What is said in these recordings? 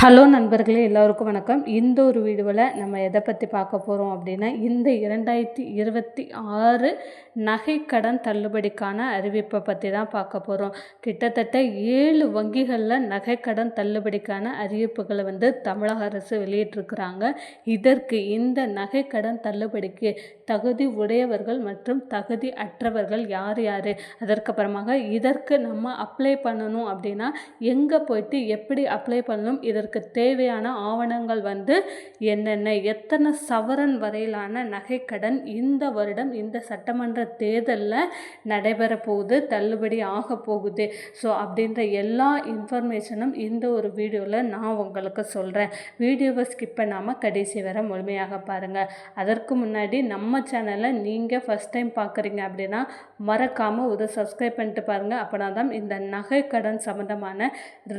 Hello நண்பர்களே, எல்லோருக்கும் வணக்கம். இந்த ஒரு வீடியோவில் நம்ம எதை பற்றி பார்க்க போகிறோம் அப்படின்னா, இந்த 2026 நகைக்கடன் தள்ளுபடிக்கான அறிவிப்பை பற்றி தான் பார்க்க போகிறோம். கிட்டத்தட்ட 7 வங்கிகளில் நகைக்கடன் தள்ளுபடிக்கான அறிவிப்புகளை தமிழக அரசு வெளியிட்டிருக்கிறாங்க. இதற்கு இந்த நகைக்கடன் தள்ளுபடிக்கு தகுதி உடையவர்கள் மற்றும் தகுதி அற்றவர்கள் யார் யார், அதற்கப்புறமாக இதற்கு நம்ம அப்ளை பண்ணணும் அப்படின்னா எங்கே போயிட்டு எப்படி அப்ளை பண்ணணும், இதற்கு தேவையான ஆவணங்கள் என்னென்ன, எத்தனை சவரன் வரையிலான நகைக்கடன் இந்த வருடம் இந்த சட்டமன்ற தேர்தலில் நடைபெற போகுது, தள்ளுபடி ஆக போகுது. ஸோ அப்படின்ற எல்லா இன்ஃபர்மேஷனும் இந்த ஒரு வீடியோவில் நான் உங்களுக்கு சொல்கிறேன். வீடியோவை ஸ்கிப் பண்ணாமல் கடைசி வரை முழுமையாக பாருங்கள். அதற்கு முன்னாடி நம்ம சேனலை நீங்கள் ஃபஸ்ட் டைம் பார்க்குறீங்க அப்படின்னா மறக்காமல் ஒரு சப்ஸ்கிரைப் பண்ணிட்டு பாருங்கள். அப்படின்னா தான் இந்த நகைக்கடன் சம்மந்தமான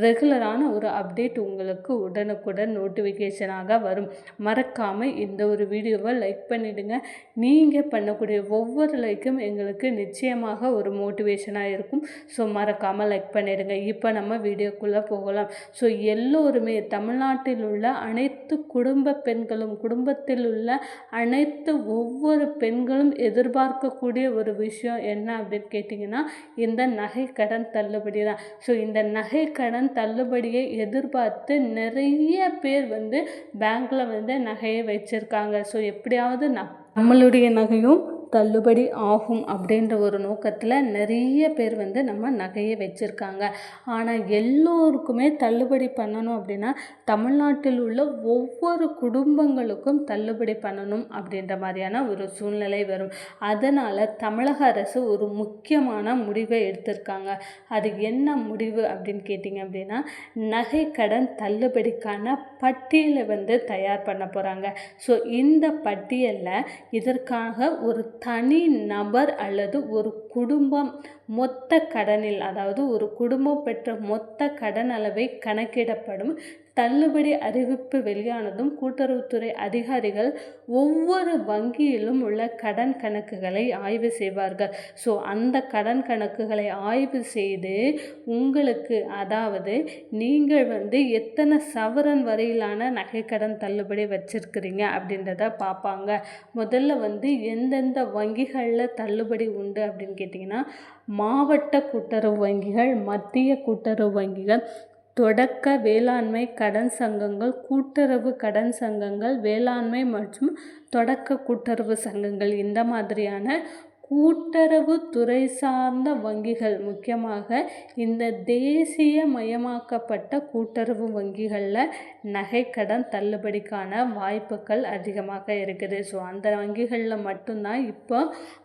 ரெகுலரான ஒரு அப்டேட் உங்களுக்கு உடனுக்குடன் நோட்டிஃபிகேஷனாக வரும். மறக்காமல் இந்த ஒரு வீடியோவை லைக் பண்ணிவிடுங்க. நீங்கள் பண்ணக்கூடிய ஒவ்வொரு லைக்கும் எங்களுக்கு நிச்சயமாக ஒரு மோட்டிவேஷனாக இருக்கும். ஸோ மறக்காமல் லைக் பண்ணிவிடுங்க. இப்போ நம்ம வீடியோக்குள்ளே போகலாம். ஸோ எல்லோருமே தமிழ்நாட்டில் உள்ள அனைத்து குடும்ப பெண்களும், குடும்பத்தில் உள்ள அனைத்து ஒவ்வொரு பெண்களும் எதிர்பார்க்கக்கூடிய ஒரு விஷயம் என்ன அப்படின்னு கேட்டிங்கன்னா, இந்த நகைக்கடன் தள்ளுபடி தான். ஸோ இந்த நகைக்கடன் தள்ளுபடியை எதிர்பார்த்து நிறைய பேர் பேங்க்கில் நகையை வச்சுருக்காங்க. ஸோ எப்படியாவது நம்மளுடைய நகையும் தள்ளுபடி ஆகும் அப்படின்ற ஒரு நோக்கத்தில் நிறைய பேர் நம்ம நகையை வச்சுருக்காங்க. ஆனால் எல்லோருக்குமே தள்ளுபடி பண்ணணும் அப்படின்னா தமிழ்நாட்டில் உள்ள ஒவ்வொரு குடும்பங்களுக்கும் தள்ளுபடி பண்ணணும் அப்படின்ற மாதிரியான ஒரு சூழ்நிலை வரும். அதனால் தமிழக அரசு ஒரு முக்கியமான முடிவை எடுத்திருக்காங்க. அது என்ன முடிவு அப்படின்னு கேட்டிங்க அப்படின்னா, நகைக்கடன் தள்ளுபடிக்கான பட்டியலை தயார் பண்ண போகிறாங்க. ஸோ இந்த பட்டியலில் இதற்காக ஒரு தனி நபர் அல்லது ஒரு குடும்பம் மொத்த கடனில், அதாவது ஒரு குடும்பம் பெற்ற மொத்த கடன் அளவை கணக்கிடப்படும். தள்ளுபடி அறிவிப்பு வெளியானதும் கூட்டுறவுத்துறை அதிகாரிகள் ஒவ்வொரு வங்கியிலும் உள்ள கடன் கணக்குகளை ஆய்வு செய்வார்கள். ஸோ அந்த கடன் கணக்குகளை ஆய்வு செய்து உங்களுக்கு, அதாவது நீங்கள் எத்தனை சவரன் வரையிலான நகைக்கடன் தள்ளுபடி வச்சிருக்கிறீங்க அப்படின்றத பார்ப்பாங்க. முதல்ல எந்தெந்த வங்கிகளில் தள்ளுபடி உண்டு அப்படின்னு கேட்டிங்கன்னா, மாவட்ட கூட்டுறவு வங்கிகள், மத்திய கூட்டுறவு வங்கிகள், தொடக்க வேளாண்மை கடன் சங்கங்கள், கூட்டுறவு கடன் சங்கங்கள், வேளாண்மை மற்றும் தொடக்க கூட்டுறவு சங்கங்கள், இந்த மாதிரியான கூட்டுறவு துறை சார்ந்த வங்கிகள், முக்கியமாக இந்த தேசிய மயமாக்கப்பட்ட கூட்டுறவு வங்கிகளில் நகைக்கடன் தள்ளுபடிக்கான வாய்ப்புகள் அதிகமாக இருக்குது. ஸோ அந்த வங்கிகளில் மட்டும்தான் இப்போ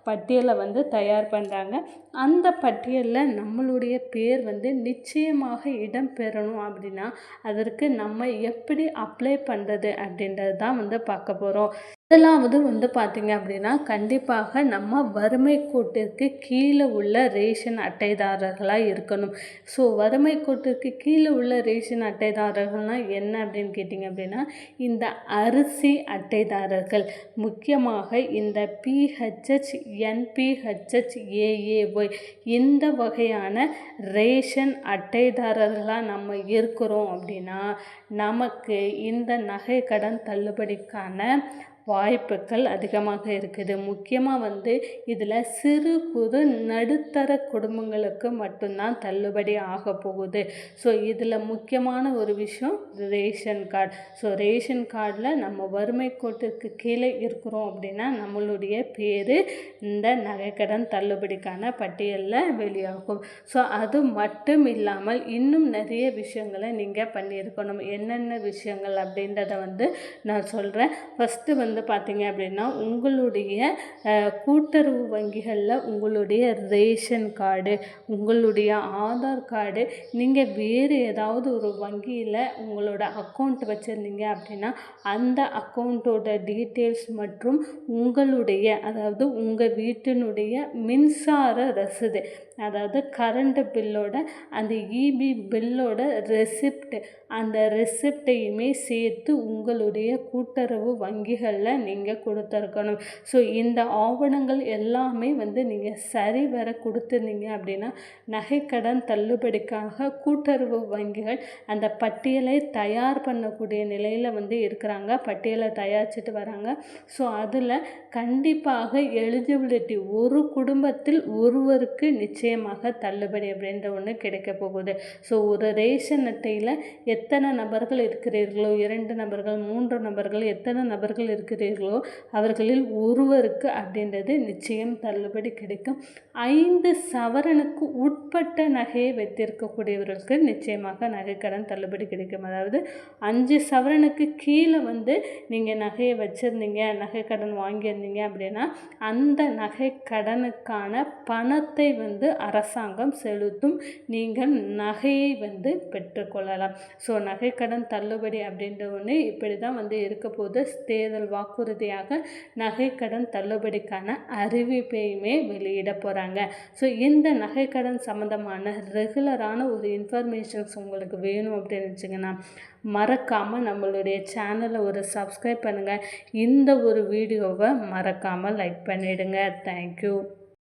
பட்டியலை தயார் பண்ணுறாங்க. அந்த பட்டியலில் நம்மளுடைய பேர் நிச்சயமாக இடம் பெறணும் அப்படின்னா அதற்கு நம்ம எப்படி அப்ளை பண்ணுறது அப்படின்றது தான் பார்க்க போகிறோம். முதலாவது பார்த்திங்க அப்படின்னா, கண்டிப்பாக நம்ம வறுமை கோட்டிற்கு கீழே உள்ள ரேஷன் அட்டைதாரர்களாக இருக்கணும். ஸோ வறுமை கோட்டிற்கு கீழே உள்ள ரேஷன் அட்டைதாரர்கள்னால் என்ன அப்படின்னு கேட்டிங்க அப்படின்னா, இந்த அரிசி அட்டைதாரர்கள், முக்கியமாக இந்த PHH, NPHH, AAY இந்த வகையான ரேஷன் அட்டைதாரர்களாக நம்ம இருக்கிறோம் அப்படின்னா நமக்கு இந்த நகைக்கடன் தள்ளுபடிக்கான வாய்ப்புகள் அதிகமாக இருக்குது. முக்கியமாக இதில் சிறு குறு நடுத்தர குடும்பங்களுக்கு மட்டும்தான் தள்ளுபடி ஆக போகுது. ஸோ இதில் முக்கியமான ஒரு விஷயம் ரேஷன் கார்டு. ஸோ ரேஷன் கார்டில் நம்ம வறுமை கோட்டிற்கு கீழே இருக்கிறோம் அப்படின்னா நம்மளுடைய பேர் இந்த நகைக்கடன் தள்ளுபடிக்கான பட்டியலில் வெளியாகும். ஸோ அது மட்டும் இல்லாமல் இன்னும் நிறைய விஷயங்களை நீங்கள் பண்ணியிருக்கணும். என்னென்ன விஷயங்கள் அப்படின்றத நான் சொல்கிறேன். ஃபஸ்ட்டு பார்த்தீங்க அப்படின்னா, உங்களுடைய கூட்டுறவு வங்கிகளில் உங்களுடைய ரேஷன் கார்டு, உங்களுடைய ஆதார் கார்டு, நீங்கள் வேறு ஏதாவது ஒரு வங்கியில் உங்களோட அக்கௌண்ட் வச்சுருந்தீங்க அப்படின்னா அந்த அக்கௌண்ட்டோட டீட்டெயில்ஸ் மற்றும் உங்களுடைய, அதாவது உங்கள் வீட்டினுடைய மின்சார ரசீது, அதாவது கரண்ட் பில்லோட அந்த இபி பில்லோட ரெசிப்ட், அந்த ரெசிப்டையுமே சேர்த்து உங்களுடைய கூட்டுறவு வங்கிகளில் நீங்கள் கொடுத்துருக்கணும். ஸோ இந்த ஆவணங்கள் எல்லாமே நீங்கள் சரிவர கொடுத்துருந்தீங்க அப்படின்னா நகைக்கடன் தள்ளுபடிக்காக கூட்டுறவு வங்கிகள் அந்த பட்டியலை தயார் பண்ணக்கூடிய நிலையில் இருக்கிறாங்க. பட்டியலை தயாரிச்சுட்டு வராங்க. ஸோ அதில் கண்டிப்பாக எலிஜிபிலிட்டி ஒரு குடும்பத்தில் ஒருவருக்கு நிச்சயமாக தள்ளுபடி அப்படின்ற ஒன்று கிடைக்க போகுது. ஸோ ஒரு ரேஷன் அட்டையில் எத்தனை நபர்கள் இருக்கிறீர்களோ, 2 நபர்கள் 3 நபர்கள் எத்தனை நபர்கள் இருக்கிறீர்களோ அவர்களில் ஒருவருக்கு அப்படின்றது நிச்சயம் தள்ளுபடி கிடைக்கும். 5 சவரனுக்கு உட்பட்ட நகையை வைத்திருக்கக்கூடியவர்களுக்கு நிச்சயமாக நகைக்கடன் தள்ளுபடி கிடைக்கும். அதாவது 5 சவரனுக்கு கீழே நீங்கள் நகையை வச்சுருந்தீங்க, நகைக்கடன் வாங்கியிருந்தீங்க அப்படின்னா அந்த நகைக்கடனுக்கான பணத்தை அரசாங்கம் செலுத்தும். நீங்கள் நகையை பெற்றுக்கொள்ளலாம். ஸோ நகைக்கடன் தள்ளுபடி அப்படின்ற ஒன்று இப்படி தான் இருக்க போது. தேர்தல் வாக்குறுதியாக நகைக்கடன் தள்ளுபடிக்கான அறிவிப்பையுமே வெளியிட போகிறாங்க. ஸோ இந்த நகைக்கடன் சம்மந்தமான ரெகுலரான ஒரு இன்ஃபர்மேஷன்ஸ் உங்களுக்கு வேணும் அப்படின்னு வச்சிங்கன்னா மறக்காமல் நம்மளுடைய சேனலை ஒரு சப்ஸ்கிரைப் பண்ணுங்கள். இந்த ஒரு வீடியோவை மறக்காமல் லைக் பண்ணிவிடுங்க. தேங்க்யூ.